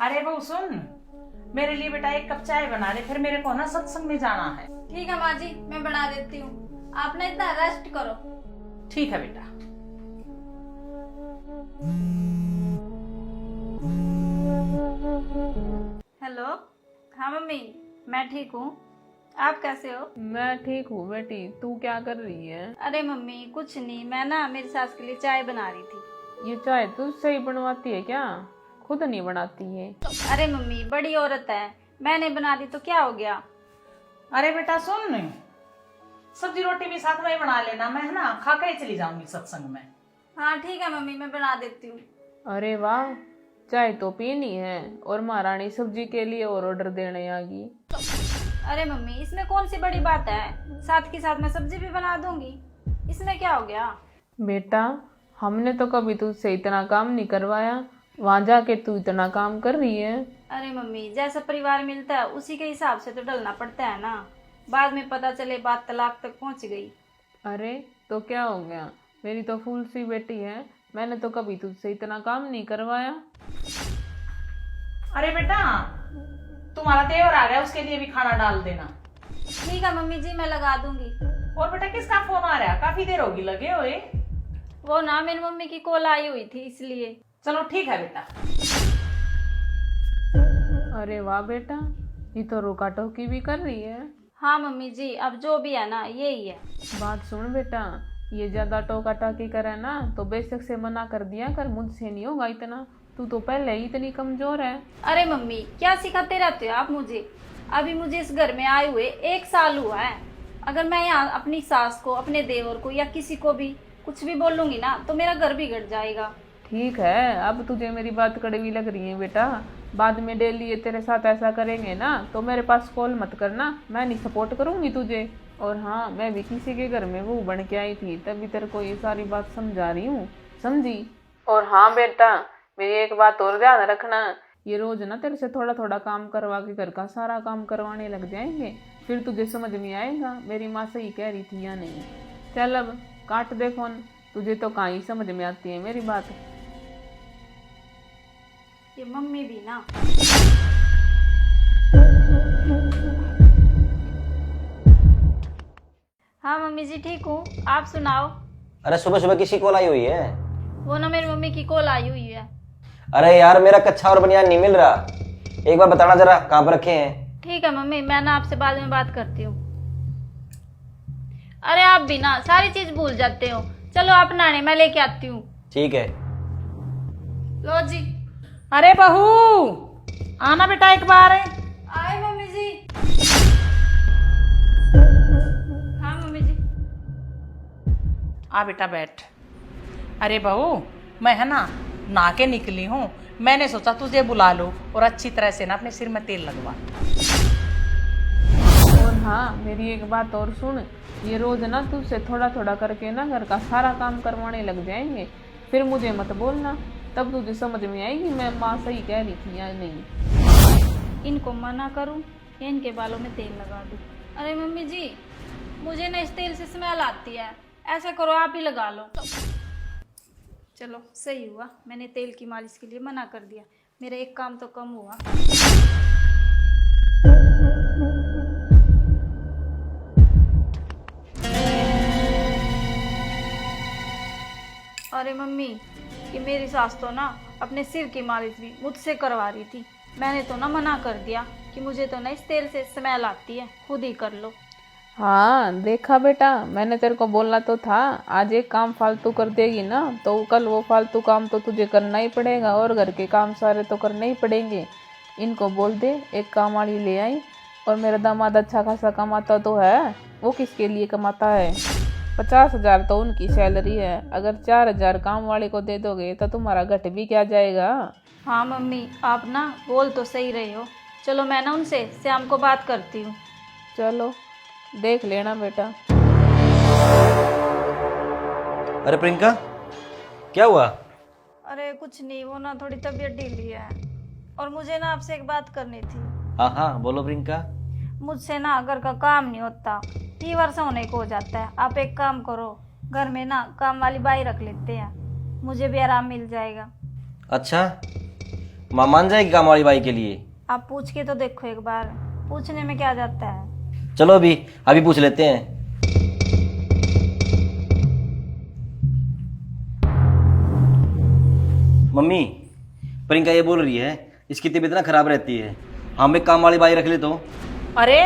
अरे बहू सुन, मेरे लिए बेटा एक कप चाय बना दे, फिर मेरे को ना सत्संग में जाना है। ठीक है माँ जी, मैं बना देती हूँ। आप ना इतना रेस्ट करो। ठीक है बेटा। हेलो। हाँ मम्मी, मैं ठीक हूँ। आप कैसे हो? मैं ठीक हूँ बेटी, तू क्या कर रही है? अरे मम्मी कुछ नहीं, मैं ना मेरी सास के लिए चाय बना रही थी। ये चाय तू सही बनवाती है क्या? खुद नहीं बनाती है? अरे मम्मी बड़ी औरत है, मैं नहीं बना दी तो क्या हो गया? अरे बेटा सुन, सब्जी रोटी भी साथ में ही बना लेना, मैं है ना खा के ही चली जाऊंगी सत्संग में। हाँ ठीक है मम्मी, मैं बना देती हूँ। अरे वाह, चाय तो पीनी है और महारानी सब्जी के लिए और ऑर्डर देने आ गई। अरे मम्मी इसमें कौन सी बड़ी बात है, साथ के साथ मैं सब्जी भी बना दूंगी, इसमें क्या हो गया? बेटा, हमने तो कभी तुझसे इतना काम नहीं करवाया, वहां जाके तू इतना काम कर रही है। अरे मम्मी जैसा परिवार मिलता है उसी के हिसाब से तो ढलना पड़ता है ना। बाद में पता चले बात तलाक तक पहुंच गई। अरे तो क्या हो गया, मेरी तो फूल सी बेटी है, मैंने तो कभी तुझसे इतना काम नहीं करवाया। अरे बेटा, तुम्हारा देवर आ गया, उसके लिए भी खाना डाल देना। ठीक है मम्मी जी, मैं लगा दूंगी। और बेटा किसका फोन आ रहा है? काफी देर होगी लगे हुए। वो ना मेरी मम्मी की कॉल आई हुई थी इसलिए। चलो ठीक है बेटा। अरे वाह बेटा, ये तो रोका टोकी भी कर रही है। हाँ मम्मी जी, अब जो भी है ना यही है। बात सुन बेटा, ये ज्यादा टोका टाकी करे ना तो बेशक से मना कर दिया कर, मुझसे नहीं होगा इतना, तू तो पहले ही इतनी कमजोर है। अरे मम्मी क्या सिखाते रहते हो आप मुझे? अभी मुझे इस घर में आए हुए 1 साल हुआ है। अगर मैं यहाँ अपनी सास को, अपने देवर को या किसी को भी कुछ भी बोलूंगी ना तो मेरा घर बिगड़ जाएगा। ठीक है, अब तुझे मेरी बात कड़वी लग रही है बेटा, बाद में डेली ये तेरे साथ ऐसा करेंगे ना तो मेरे पास कॉल मत करना, मैं नहीं सपोर्ट करूंगी तुझे। और हाँ, मैं भी किसी के घर में वो बन के आई थी, तभी तेरे को ये सारी बात समझा रही हूँ, समझी? और हाँ बेटा, मेरी एक बात और ध्यान रखना, ये रोज ना तेरे से थोड़ा थोड़ा काम करवा के घर का सारा काम करवाने लग जाएंगे, फिर तुझे समझ में आएगा मेरी माँ सही कह रही थी या नहीं। चल अब काट दे फोन, तुझे तो कहाँ ही समझ में आती है मेरी बात। ये मम्मी भी ना। हाँ मम्मी जी ठीक हूँ, आप सुनाओ। अरे सुबह सुबह किसी कॉल आई हुई है? वो ना मेरी मम्मी की कॉल आई हुई है। अरे यार, मेरा कच्छा और बनियान नहीं मिल रहा, एक बार बताना जरा कहाँ पर रखे हैं। ठीक है मम्मी, मैं ना आपसे बाद में बात करती हूँ। अरे आप भी ना सारी चीज भूल जाते हो। चलो आप नहाने, मैं लेके आती हूँ। ठीक है। लो जी। अरे बहू आना बेटा एक बार। आए मम्मी जी। हाँ मम्मी जी। आ बेटा बैठ। अरे बहू, मैं है ना नहा के निकली हूँ, मैंने सोचा तुझे बुला लो और अच्छी तरह से ना अपने सिर में तेल लगवा। और हाँ, मेरी एक बात और सुन, ये रोज ना तुझसे थोड़ा थोड़ा करके ना घर का सारा काम करवाने लग जाएंगे, फिर मुझे मत बोलना, तब तुझे समझ में आएगी मैं माँ सही कह रही थी या नहीं। इनको मना करूं या इनके बालों में तेल लगा दूं? अरे मम्मी जी, मुझे ना इस तेल से स्मेल आती है, ऐसा करो आप ही लगा लो। चलो सही हुआ, मैंने तेल की मालिश के लिए मना कर दिया, मेरा एक काम तो कम हुआ। अरे मम्मी, ये मेरी सास तो ना अपने सिर की मालिश भी मुझसे करवा रही थी, मैंने तो ना मना कर दिया कि मुझे तो ना इस तेल से स्मेल आती है, खुद ही कर लो। हाँ देखा बेटा, मैंने तेरे को बोलना तो था, आज एक काम फालतू कर देगी ना तो कल वो फालतू काम तो तुझे करना ही पड़ेगा, और घर के काम सारे तो करने ही पड़ेंगे। इनको बोल दे एक काम वाली ले आई। और मेरा दामाद अच्छा खासा कमाता तो है, वो किसके लिए कमाता है? 50,000 तो उनकी सैलरी है, अगर 4,000 काम वाले को दे दोगे तो तुम्हारा घट भी क्या जाएगा। हाँ मम्मी, आप ना बोल तो सही रहे हो। चलो मैं ना उनसे शाम को बात करती हूँ। चलो देख लेना बेटा। अरे प्रियंका, क्या हुआ? अरे कुछ नहीं, वो ना थोड़ी तबीयत ढीली है और मुझे ना आपसे एक बात करनी थी। हाँ हाँ बोलो प्रियंका। मुझसे ना घर का काम नहीं होता, फीवर सा होने को हो जाता है। आप एक काम करो, घर में ना काम वाली बाई रख लेते हैं, मुझे भी आराम मिल जाएगा। अच्छा, माँ मान जाएगी काम वाली बाई के लिए? आप पूछ के तो देखो एक बार, पूछने में क्या जाता है। चलो अभी पूछ लेते हैं। मम्मी, प्रियंका ये बोल रही है इसकी तबीयत ना खराब रहती है, हम एक काम वाली बाई रख ले तो? अरे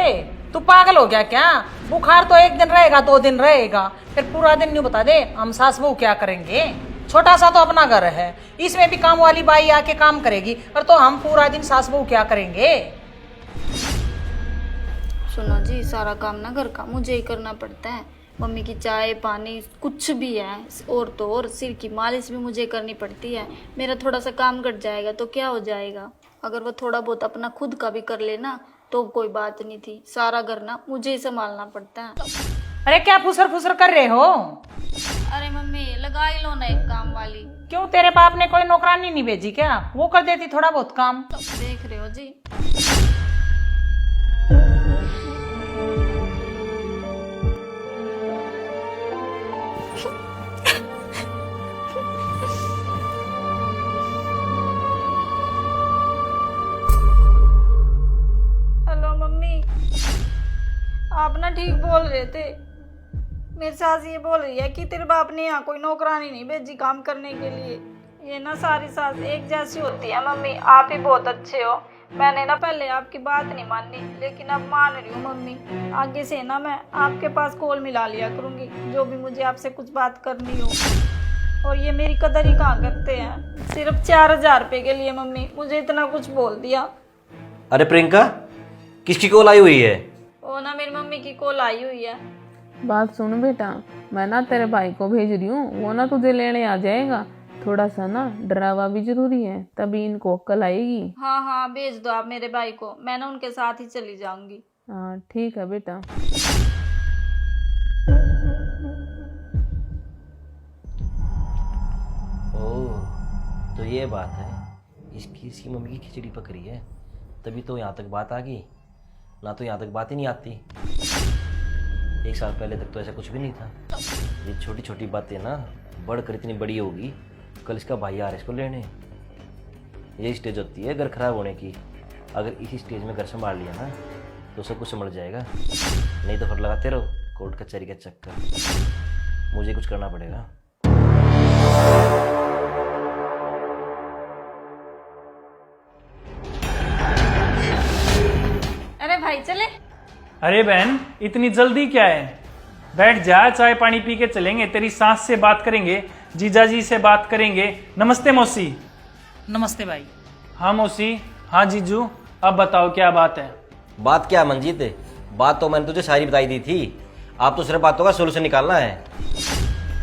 तू पागल हो गया क्या? बुखार तो एक दिन रहेगा, 2 दिन रहेगा, फिर पूरा दिन नहीं बता दे हम सास बहू क्या करेंगे? छोटा सा तो अपना घर है, इसमें भी काम वाली बाई आके काम करेगी, और तो हम पूरा दिन सास बहू क्या करेंगे? सुनो जी, सारा काम ना घर का मुझे ही करना पड़ता है। मम्मी की चाय पानी कुछ भी है, और तो और सिर की मालिश भी मुझे करनी पड़ती है। मेरा थोड़ा सा काम घट जाएगा तो क्या हो जाएगा, अगर वो थोड़ा बहुत अपना खुद का भी कर लेना तो कोई बात नहीं थी। सारा घर ना मुझे ही संभालना पड़ता है। अरे क्या फुसर फुसर कर रहे हो? अरे मम्मी लगा ही लो ना एक काम वाली। क्यों, तेरे बाप ने कोई नौकरानी नहीं भेजी क्या? वो कर देती थोड़ा बहुत काम। देख रहे हो जी। हेलो मम्मी, आप ना ठीक बोल रहे थे। मेरी सास ये बोल रही है कि तेरे बाप ने यहाँ कोई नौकरानी नहीं भेजी काम करने के लिए। ये ना सारी सास एक जैसी होती है मम्मी, आप ही बहुत अच्छे हो। मैंने ना पहले आपकी बात नहीं मानी, लेकिन अब मान रही हूँ मम्मी। आगे से ना मैं आपके पास कॉल मिला लिया करूँगी, जो भी मुझे आपसे कुछ बात करनी हो। और ये मेरी कदर ही कहाँ करते हैं, सिर्फ 4000 रुपये के लिए मम्मी मुझे इतना कुछ बोल दिया। अरे प्रियंका, किसकी कॉल आई हुई है? वो ना मेरी मम्मी की कॉल आई हुई है। बात सुन बेटा, मैं ना तेरे भाई को भेज रही हूँ, वो ना तुझे लेने आ जाएगा। थोड़ा सा ना डरावा भी जरूरी है, तभी इनको अक्ल आएगी। हाँ हाँ भेज दो आप मेरे भाई को, मैं ना उनके साथ ही चली जाऊंगी। हाँ ठीक है बेटा। ओह, तो ये बात है, इसकी मम्मी की खिचड़ी पक रही है, तभी तो यहाँ तक बात आ गई, ना तो यहाँ तक बात ही नहीं आती। 1 साल पहले तक तो ऐसा कुछ भी नहीं था। ये छोटी छोटी बातें ना बढ़कर इतनी बड़ी होगी, कल इसका भाई आ रहा है इसको लेने। ये स्टेज होती है घर खराब होने की, अगर इसी स्टेज में घर संभाल लिया ना तो सब कुछ संभल जाएगा, नहीं तो फिर लगाते रहो कोर्ट कचहरी के चक्कर। मुझे कुछ करना पड़ेगा। अरे भाई चले। अरे बहन, इतनी जल्दी क्या है? बैठ जा, चाय पानी पी के चलेंगे, तेरी सास से बात करेंगे, जीजा जी से बात करेंगे। नमस्ते मौसी। नमस्ते भाई। हाँ मौसी। हाँ जीजू, अब बताओ क्या बात है? बात क्या मंजीत, बात तो मैंने तुझे सारी बताई दी थी, आप तो सिर्फ बातों का सोल्यूशन निकालना है।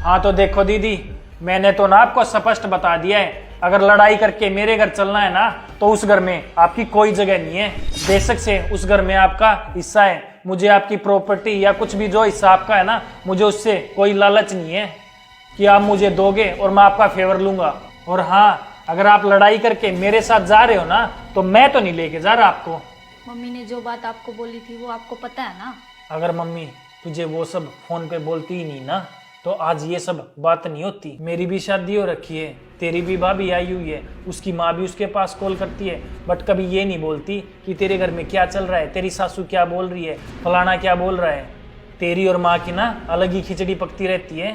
हाँ तो देखो दीदी, मैंने तो ना आपको स्पष्ट बता दिया है, अगर लड़ाई करके मेरे घर चलना है ना तो उस घर में आपकी कोई जगह नहीं है। बेशक से उस घर में आपका हिस्सा है, मुझे आपकी प्रॉपर्टी या कुछ भी जो हिस्सा आपका है ना, मुझे उससे कोई लालच नहीं है कि आप मुझे दोगे और मैं आपका फेवर लूंगा। और हाँ, अगर आप लड़ाई करके मेरे साथ जा रहे हो ना तो मैं तो नहीं लेके जा रहा आपको। मम्मी ने जो बात आपको बोली थी वो आपको पता है ना। अगर मम्मी तुझे वो सब फोन पे बोलती ही नहीं ना तो आज ये सब बात नहीं होती। मेरी भी शादी हो रखी है, तेरी भी भाभी आई हुई है, उसकी माँ भी उसके पास कॉल करती है, बट कभी ये नहीं बोलती कि तेरे घर में क्या चल रहा है, तेरी सासू क्या बोल रही है, फलाना क्या बोल रहा है। तेरी और माँ की ना अलग ही खिचड़ी पकती रहती है।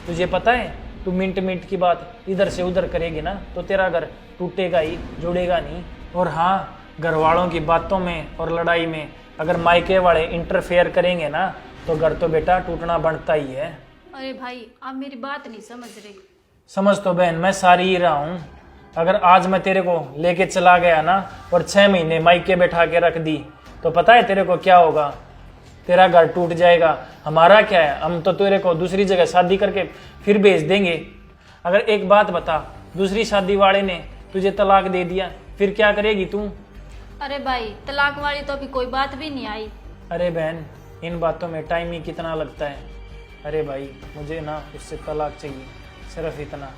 तुझे पता है, तू मिनट मिनट की बात इधर से उधर करेगी ना तो तेरा घर टूटेगा ही, जुड़ेगा नहीं। और हाँ, घर वालों की बातों में और लड़ाई में अगर मायके वाले इंटरफेयर करेंगे ना तो घर तो बेटा टूटना बनता ही है। अरे भाई आप मेरी बात नहीं समझ रहे। समझ तो बहन मैं सारी ही रहा हूँ। अगर आज मैं तेरे को लेके चला गया ना और 6 महीने मायके बैठा के रख दी तो पता है तेरे को क्या होगा? तेरा घर टूट जाएगा। हमारा क्या है, हम तो तेरे को दूसरी जगह शादी करके फिर भेज देंगे। अगर एक बात बता, दूसरी शादी वाले ने तुझे तलाक दे दिया फिर क्या करेगी तू? अरे भाई तलाक वाली तो अभी कोई बात भी नहीं आई। अरे बहन, इन बातों में टाइम ही कितना लगता है। अरे भाई मुझे ना उससे तलाक चाहिए, सिर्फ इतना।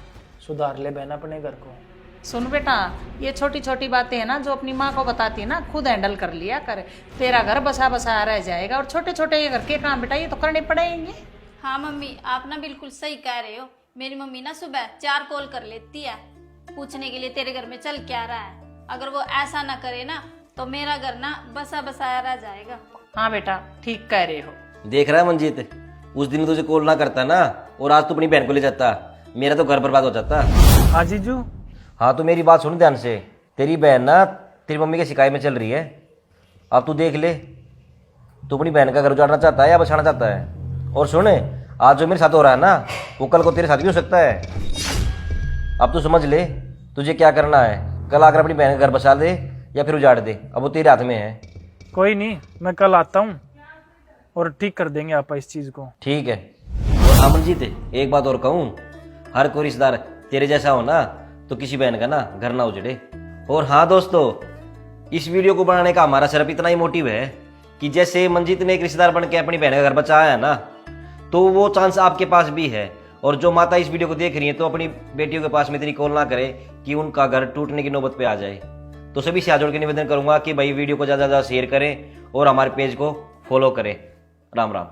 सुधार ले बहन अपने घर को। सुन बेटा, ये छोटी छोटी बातें हैं ना जो अपनी माँ को बताती है ना, खुद हैंडल कर लिया कर। तेरा घर बसा बसा रह जाएगा, और छोटे छोटे ये घर के काम बेटा ये तो करने पड़ेंगे। हाँ मम्मी आप ना बिल्कुल सही कह रहे हो। मेरी मम्मी ना सुबह 4 कॉल कर लेती है पूछने के लिए तेरे घर में चल क्या रहा है। अगर वो ऐसा ना करे ना तो मेरा घर ना बसा बसाया रह जाएगा। हाँ बेटा, ठीक कह रहे हो। देख रहा है मंजीत, उस दिन तुझे कॉल ना करता ना, और आज तू अपनी बहन को ले जाता, मेरा तो घर बर्बाद हो जाता। हाँ जीजू। हाँ तो मेरी बात सुन ध्यान से, तेरी बहन ना तेरी मम्मी के शिकायत में चल रही है। अब तू देख ले, तू अपनी बहन का घर उजाड़ना चाहता है या बचाना चाहता है। और सुन, आज जो मेरे साथ हो रहा है ना, वो कल को तेरे साथ भी हो सकता है। अब तू समझ ले तुझे क्या करना है। कल आकर अपनी बहन का घर बचा दे या फिर उजाड़ दे, अब वो तेरे हाथ में है। कोई नहीं, मैं कल आता हूँ और ठीक कर देंगे आप इस चीज को। ठीक है। और हाँ मंजीत, एक बात और कहूँ, हर कोई रिश्तेदार तेरे जैसा हो ना तो किसी बहन का ना घर ना उजड़े। और हाँ दोस्तों, इस वीडियो को बनाने का हमारा सिर्फ इतना ही मोटिव है कि जैसे मंजीत ने एक रिश्तेदार बन के अपनी बहन का घर बचाया है ना, तो वो चांस आपके पास भी है। और जो माता इस वीडियो को देख रही है तो अपनी बेटियों के पास में इतनी कॉल ना करे कि उनका घर टूटने की नौबत पे आ जाए। तो सभी से हाथ जोड़ के निवेदन करूंगा कि भाई वीडियो को ज़्यादा से ज़्यादा शेयर करें और हमारे पेज को फॉलो करें। राम राम।